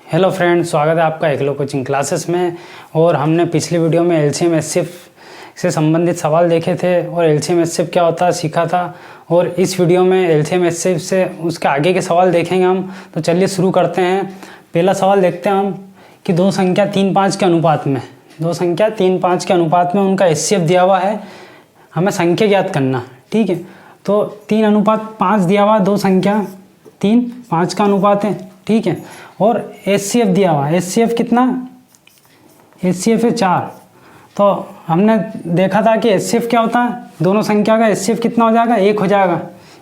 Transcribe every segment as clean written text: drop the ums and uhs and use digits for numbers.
Hello friends, स्वागत है आपका एकलो कोचिंग क्लासेस में। और हमने पिछली वीडियो में एलसीएम एचसीएफ से संबंधित सवाल देखे थे और एलसीएम एचसीएफ क्या होता है सीखा था। और इस वीडियो में एलसीएम एचसीएफ से उसके आगे के सवाल देखेंगे हम। तो चलिए शुरू करते हैं। पहला सवाल देखते हैं हम कि दो संख्या 3-5 के अनुपात में उनका एचसीएफ दिया हुआ है, हमें संख्या ज्ञात करना। ठीक है, तो 3:5 दिया हुआ, दो संख्या 3-5 का अनुपात है। ठीक है, और एचसीएफ दिया हुआ, एचसीएफ कितना, एचसीएफ है 4। तो हमने देखा था कि एचसीएफ क्या होता है, दोनों संख्या का एचसीएफ कितना हो जाएगा, 1 हो जाएगा।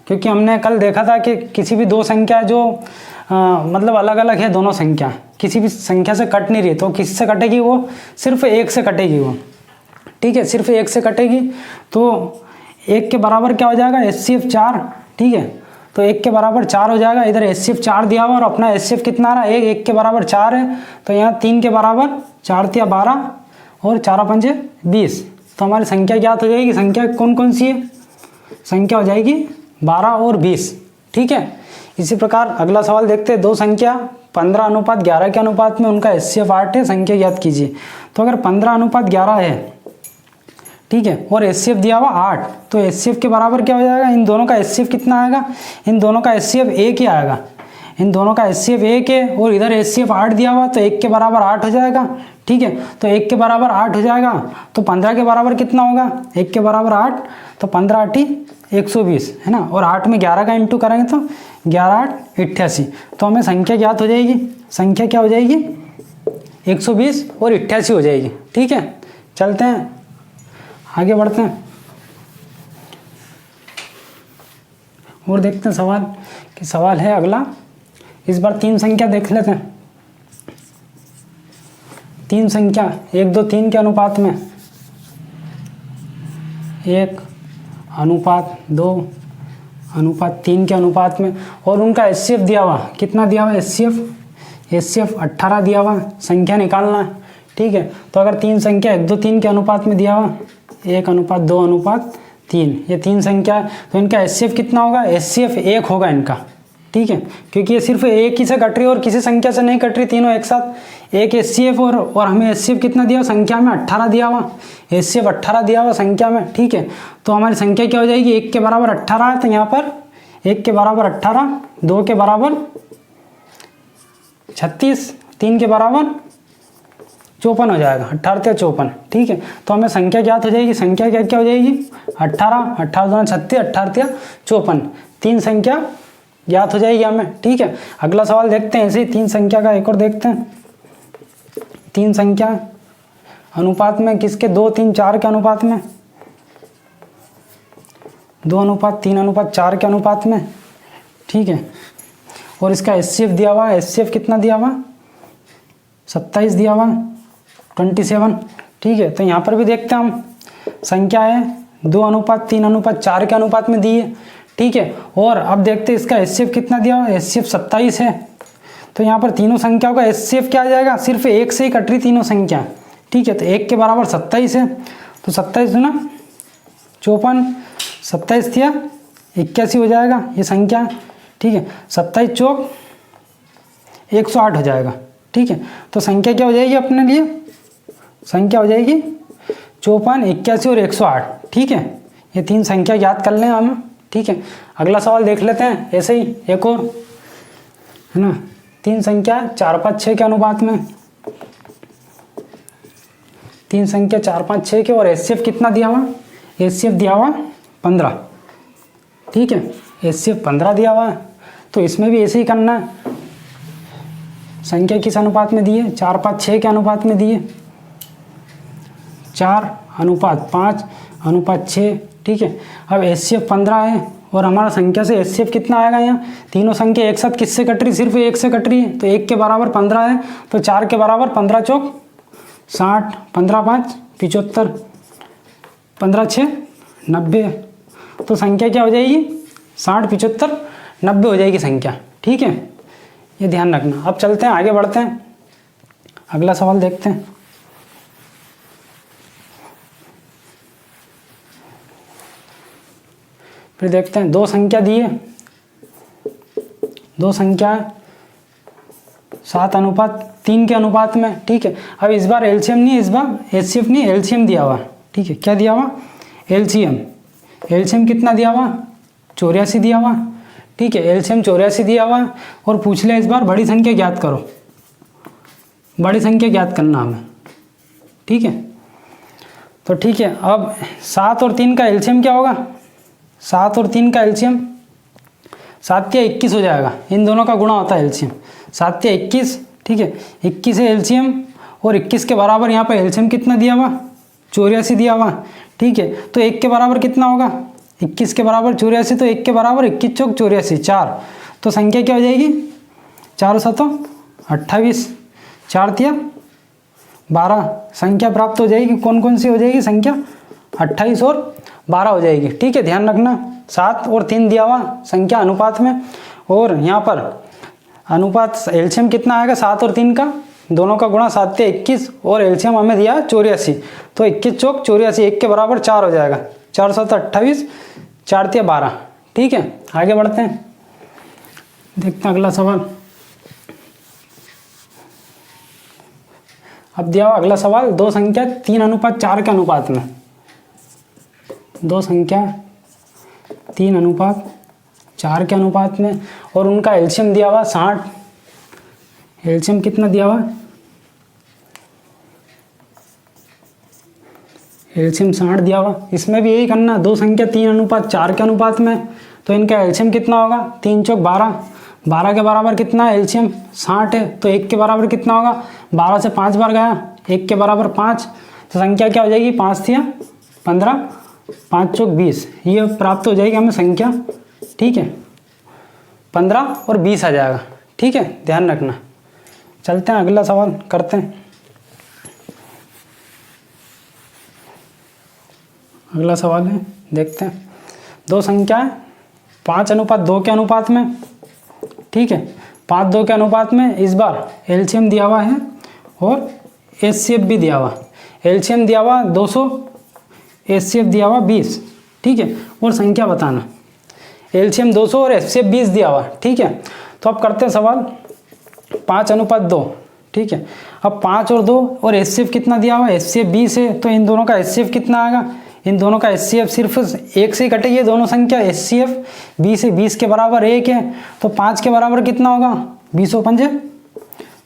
क्योंकि हमने कल देखा था कि किसी भी दो संख्या जो मतलब अलग अलग है, दोनों संख्या किसी भी संख्या से कट नहीं रही, तो किससे कटेगी, वो सिर्फ 1 से कटेगी वो। ठीक है, सिर्फ 1 से कटेगी। तो 1 के बराबर क्या हो जाएगा, एचसीएफ 4। ठीक है, तो 1 के बराबर 4 हो जाएगा। इधर एचसीएफ 4 दिया हुआ और अपना एचसीएफ कितना आ रहा है, 1 के बराबर 4 है। तो यहाँ 3 के बराबर 4 × 12 और 4×5 = 20। तो हमारी संख्या ज्ञात हो जाएगी। संख्या कौन कौन सी है, संख्या हो जाएगी 12 और 20। ठीक है, इसी प्रकार अगला सवाल देखते हैं। दो संख्या 15:11 के अनुपात में उनका एचसीएफ 8 है, संख्या ज्ञात कीजिए। तो अगर 15:11 है, ठीक है, और एचसीएफ दिया हुआ 8, तो एचसीएफ के बराबर क्या हो जाएगा, इन दोनों का एचसीएफ कितना आएगा, इन दोनों का एचसीएफ 1 ही आएगा। इन दोनों का एचसीएफ 1 है और इधर एचसीएफ 8 दिया हुआ, तो 1 के बराबर 8 हो जाएगा। ठीक है, तो 1 के बराबर 8 हो जाएगा, तो 15 के बराबर कितना होगा, 1 के बराबर 8, तो 15×8 = 120 है ना। और 8 में 11 का इंटू करेंगे तो 11×8 = 88। तो हमें संख्या ज्ञात हो जाएगी। संख्या क्या हो जाएगी, 120 और 88 हो जाएगी। ठीक है, चलते हैं आगे बढ़ते हैं और देखते हैं सवाल कि सवाल है अगला। इस बार 3 संख्या देख लेते हैं। 3 संख्या 1, 2, 3 के अनुपात में, 1:2:3 के अनुपात में, और उनका एचसीएफ दिया हुआ, कितना दिया हुआ एचसीएफ 18 दिया हुआ। संख्या निकालना है। ठीक है, तो अगर 3 संख्या 1, 2, 3 के अनुपात में दिया हुआ, 1:2:3, ये 3 संख्या है, तो इनका एचसीएफ कितना होगा, एचसीएफ 1 होगा इनका। ठीक है, क्योंकि ये सिर्फ एक ही से कट रही है और किसी संख्या से नहीं कट रही, तीनों एक साथ एक एचसीएफ। और हमें एचसीएफ कितना दिया, संख्या में 18 दिया हुआ, एचसीएफ 18 दिया हुआ संख्या में। ठीक है, तो हमारी संख्या क्या हो जाएगी, 1 के बराबर 18 है, तो यहाँ पर 1 के बराबर 18, 2 के बराबर 36, 3 के बराबर 54 हो जाएगा, 18 × 54। ठीक है, तो हमें संख्या ज्ञात हो जाएगी। संख्या क्या क्या हो जाएगी, 18, 18 × 2 = 36, 18 × 54, 3 संख्या ज्ञात हो जाएगी हमें। ठीक है, अगला सवाल देखते हैं। ऐसे ही 3 संख्या का एक और देखते हैं। 3 संख्या अनुपात में, किसके, 2, 3, 4 के अनुपात में, 2:3:4 के अनुपात में। ठीक है, और इसका एचसीएफ दिया हुआ, एचसीएफ कितना दिया हुआ, 27 दिया हुआ, 27। ठीक है, तो यहाँ पर भी देखते हैं हम, संख्या है 2:3:4 के अनुपात में दी है। ठीक है, और अब देखते हैं इसका एचसीएफ कितना दिया हुआ, एचसीएफ 27 है। तो यहाँ पर तीनों संख्याओं का एचसीएफ क्या आ जाएगा, सिर्फ 1 से ही कट रही तीनों संख्या। ठीक है, तो 1 के बराबर 27 है, तो 27 × 54, 27 × 81 हो जाएगा ये संख्या। ठीक है, 27 × 4 = 108 हो जाएगा। ठीक है, तो संख्या क्या हो जाएगी अपने लिए, संख्या हो जाएगी 54, 81 और 108। ठीक है, ये 3 संख्या ज्ञात कर लें हम। ठीक है, अगला सवाल देख लेते हैं। ऐसे ही एक और है ना, 3 संख्या 4, 5, 6 के अनुपात में, 3 संख्या 4, 5, 6 के, और एचसीएफ कितना दिया हुआ, एचसीएफ दिया हुआ 15। ठीक है, एचसीएफ 15 दिया हुआ है, तो इसमें भी ऐसे ही करना है। संख्या किस अनुपात में दी है, 4, 5, 6 के अनुपात में दी है, 4:5:6। ठीक है, अब एचसीएफ 15 है और हमारा संख्या से एचसीएफ कितना आएगा, यहाँ तीनों संख्या एक साथ किससे कट रही, सिर्फ 1 से कट रही है, तो 1 के बराबर 15 है, तो 4 के बराबर 15 × 4 = 60, 15×5 = 75, 15×6 = 90। तो संख्या क्या हो जाएगी, 60, 75, 90 हो जाएगी संख्या। ठीक है, ये ध्यान रखना। अब चलते हैं आगे बढ़ते हैं, अगला सवाल देखते हैं। फिर देखते हैं, 2 संख्या दी है, 2 संख्या 7:3 के अनुपात में, ठीक है। अब इस बार एलसीएम नहीं, इस बार एचसीएफ नहीं, एलसीएम दिया हुआ, ठीक है। क्या दिया हुआ? एलसीएम। एलसीएम कितना दिया हुआ? 84 दिया हुआ, ठीक है। एलसीएम 84 दिया हुआ और पूछ लिया इस बार बड़ी संख्या ज्ञात करो। बड़ी संख्या ज्ञात करना हमें, ठीक है। तो ठीक है, अब 7 और 3 का एलसीएम क्या होगा? 7 और 3 का एलसीएम 7 या 21 हो जाएगा। इन दोनों का गुणा होता है एलसीएम, 7 या 21, ठीक है। 21 है एलसीएम और 21 के बराबर यहाँ पर एलसीएम कितना दिया हुआ? 84 दिया हुआ, ठीक है। तो 1 के बराबर कितना होगा? 21 के बराबर 84, तो 1 के बराबर 21 चौक 84, 4। तो संख्या क्या हो जाएगी? 4 7 28, 4 तिया 12। संख्या प्राप्त हो जाएगी। कौन कौन सी हो जाएगी संख्या? 28 और 12 हो जाएगी, ठीक है। ध्यान रखना 7 और 3 दिया हुआ संख्या अनुपात में, और यहाँ पर अनुपात एलसीएम कितना आएगा? 7 और 3 का दोनों का गुणा 7 या 21 और एलसीएम हमें दिया 84, तो 21 चौक 84, 1 के बराबर 4 हो जाएगा। 4 7 28, 4 तिया 12, ठीक है। आगे बढ़ते हैं, देखते हैं अगला सवाल। अब दिया हुआ अगला सवाल, दो संख्या 3:4 के अनुपात में, दो संख्या 3:4 के अनुपात में, और उनका एलसीएम दिया हुआ 60। एलसीएम कितना दिया हुआ? एलसीएम 60 दिया हुआ। इसमें भी यही करना, दो संख्या 3:4 के अनुपात में, तो इनका एलसीएम कितना होगा? 3 चौक 12, 12 के बराबर कितना है? एलसीएम 60 है, तो 1 के बराबर कितना होगा? 12 से 5 बार गया, 1 के बराबर 5, तो संख्या क्या हो जाएगी? 5 तिया 15, 5 चौक 20, ये प्राप्त हो जाएगी हमें संख्या, ठीक है। 15 और 20 आ जाएगा, ठीक है। ध्यान रखना। चलते हैं अगला सवाल करते हैं। अगला सवाल है, देखते हैं। दो संख्याएं 5:2 के अनुपात में, ठीक है। 5:2 के अनुपात में इस बार एलसीएम दिया हुआ है और एचसीएफ भी दिया हुआ। एलसीएम दिया हुआ 200, एचसीएफ दिया हुआ 20, ठीक है। और संख्या बताना। एलसीएम 200 और एचसीएफ 20 दिया हुआ, ठीक है। तो अब करते हैं सवाल 5:2, ठीक है। अब 5 और 2 और एचसीएफ कितना दिया हुआ? एचसीएफ 20 है, तो इन दोनों का एचसीएफ कितना आएगा? इन दोनों का एचसीएफ सिर्फ 1 से कटेगी दोनों संख्या। एचसीएफ 20 है, 20 के बराबर 1 है, तो 5 के बराबर कितना होगा? 20 और 5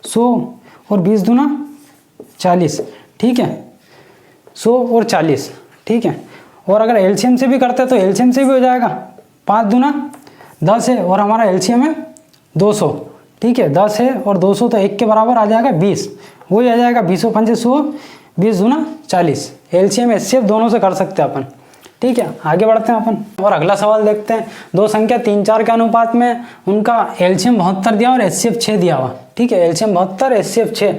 100 और 20 दूना 40, ठीक है। 100 और 40, ठीक है। और अगर एलसीएम से भी करते हैं तो एलसीएम से भी हो जाएगा। 5 दूना 10 है और हमारा एलसीएम है 200, ठीक है। 10 है और 200, तो 1 के बराबर आ जाएगा 20, वही आ जाएगा 20 और 5 100, 20 दूना 40। एलसीएम एचसीएफ दोनों से कर सकते हैं अपन, ठीक है। आगे बढ़ते हैं अपन और अगला सवाल देखते हैं। दो संख्या 3:4 के अनुपात में, उनका एलसीएम 72 दिया और एचसीएफ 6 दिया हुआ, ठीक है। एलसीएम 72, एचसीएफ 6,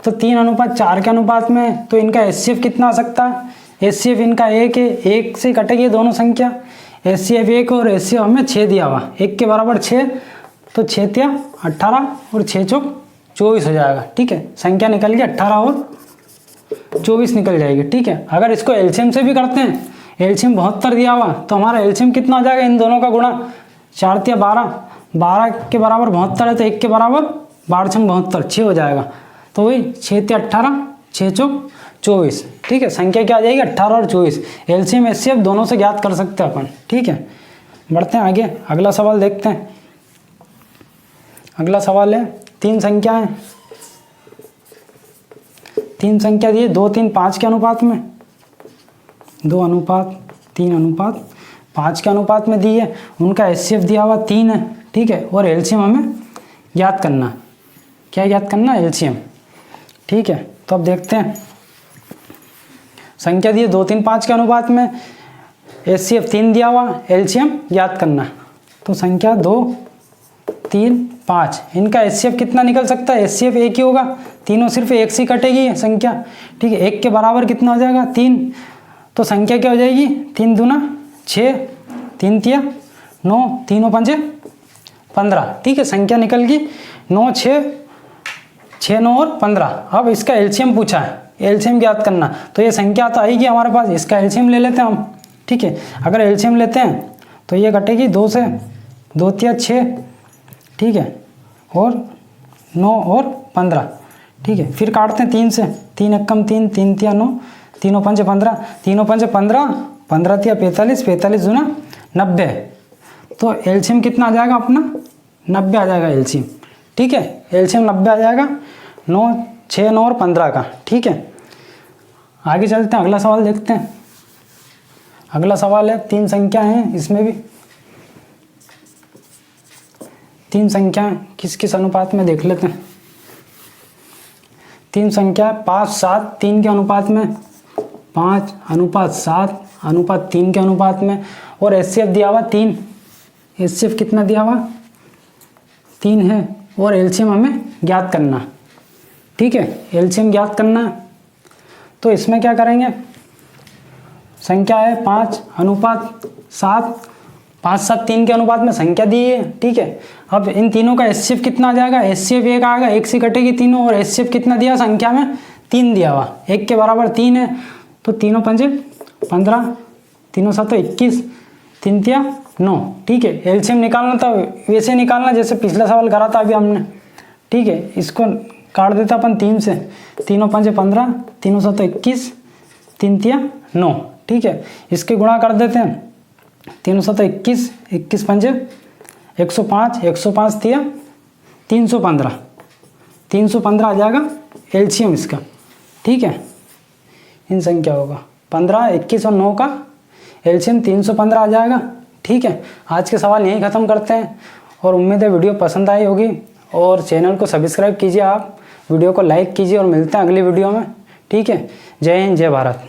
तो 3:4 के अनुपात में, तो इनका एचसीएफ कितना आ सकता है? एचसीएफ इनका 1 है, 1 से कटेगी दोनों संख्या। एचसीएफ 1 और एचसीएफ हमें 6 दिया हुआ, 1 के बराबर 6, तो 6 तिया 18 और 6 चौक 24 हो जाएगा, ठीक है। संख्या निकल गई 18 और 24 निकल जाएगी, ठीक है। अगर इसको एलसीएम से भी करते हैं, एलसीएम 72 दिया हुआ, तो हमारा एलसीएम कितना हो जाएगा? इन दोनों का गुणा 4 तिया 12, 12 के बराबर 72 है, तो 1 के बराबर 12 छंग 72, 6 हो जाएगा। तो वही 6 तिया 18, 6 चौक 24, ठीक है। संख्या क्या आ जाएगी? 18 और 24। एलसीएम एचसीएफ दोनों से ज्ञात कर सकते हैं अपन, ठीक है। बढ़ते हैं आगे, अगला सवाल देखते हैं। अगला सवाल है, तीन संख्या है, तीन संख्या दी है 2 3 5 के अनुपात में, 2:3:5 के अनुपात में दी है। उनका एचसीएफ दिया हुआ 3 है, ठीक है। और एलसीएम हमें ज्ञात करना। क्या ज्ञात करना? एलसीएम, ठीक है। तो अब देखते हैं, संख्या दी है 2 3 5 के अनुपात में, एचसीएफ 3 दिया हुआ, एलसीएम ज्ञात करना। तो संख्या 2 3 5, इनका एचसीएफ कितना निकल सकता है? एचसीएफ 1 ही होगा, तीनों सिर्फ 1 से कटेगी संख्या, ठीक है। 1 के बराबर कितना हो जाएगा? 3, तो संख्या क्या हो जाएगी? 3 दूना 6, 3 तिया 9, 3 और 5 15, ठीक है। संख्या निकल गई 9 6, 6 9 और 15। अब इसका एलसीएम पूछा है, एलसीएम ज्ञात करना, तो ये संख्या तो आएगी हमारे पास। इसका एलसीएम ले लेते हैं हम, ठीक है। अगर एलसीएम लेते हैं तो ये कटेगी 2 से, 2 तिया 6, ठीक है, और 9 और 15, ठीक है। फिर काटते हैं 3 से, 3 एकम 3, 3 तिया 9, तीनों पंजे 15, तीनों पंजे 15, 15 तिया 45, 45 दूना 90। तो एलसीएम कितना आ जाएगा अपना 90 आ जाएगा एलसीएम, ठीक है। एलसीएम 90 आ जाएगा 9, 6, 9 और 15 का, ठीक है। आगे चलते हैं, अगला सवाल देखते हैं। अगला सवाल है 3 संख्या हैं, इसमें भी 3 संख्या किस किस अनुपात में देख लेते हैं। 3 संख्या 5, 7, 3 के अनुपात में, 5 अनुपात 7 अनुपात 3 के अनुपात में, और एचसीएफ दिया हुआ 3, एचसीएफ कितना दिया हुआ 3 है, और एलसीएम हमें ज्ञात करना, ठीक है। एलसीएम ज्ञात करना है, तो इसमें क्या करेंगे, संख्या है 5 अनुपात 7, 5, 7, 3 के अनुपात में संख्या दी है, ठीक है। अब इन तीनों का एचसीएफ कितना आ जाएगा, एचसीएफ 1 आएगा, 1 से कटेगी तीनों, और एचसीएफ कितना दिया संख्या में 3 दिया हुआ, 1 के बराबर 3 है, तो तीनों पंजे 15, तीनों 7 21, 3 तिया 9, ठीक है। एलसीएम निकालना था वैसे निकालना जैसे पिछला सवाल करा था अभी हमने, ठीक है। इसको काट देता अपन 3 से, तीनों पंजे 15, तीनों 7 21, 3 तिया 9, ठीक है। इसके गुणा कर देते हैं, तीनों 7 21, 21 पंजे 105, 105 तिया 315, 315 आ जाएगा एलसीएम इसका, ठीक है। इन संख्याओं का 15, 21 और 9 का एलसीएम 315 आ जाएगा, ठीक है। आज के सवाल यहीं ख़त्म करते हैं, और उम्मीद है वीडियो पसंद आई होगी, और चैनल को सब्सक्राइब कीजिए, आप वीडियो को लाइक कीजिए, और मिलते हैं अगली वीडियो में, ठीक है। जय हिंद, जय भारत।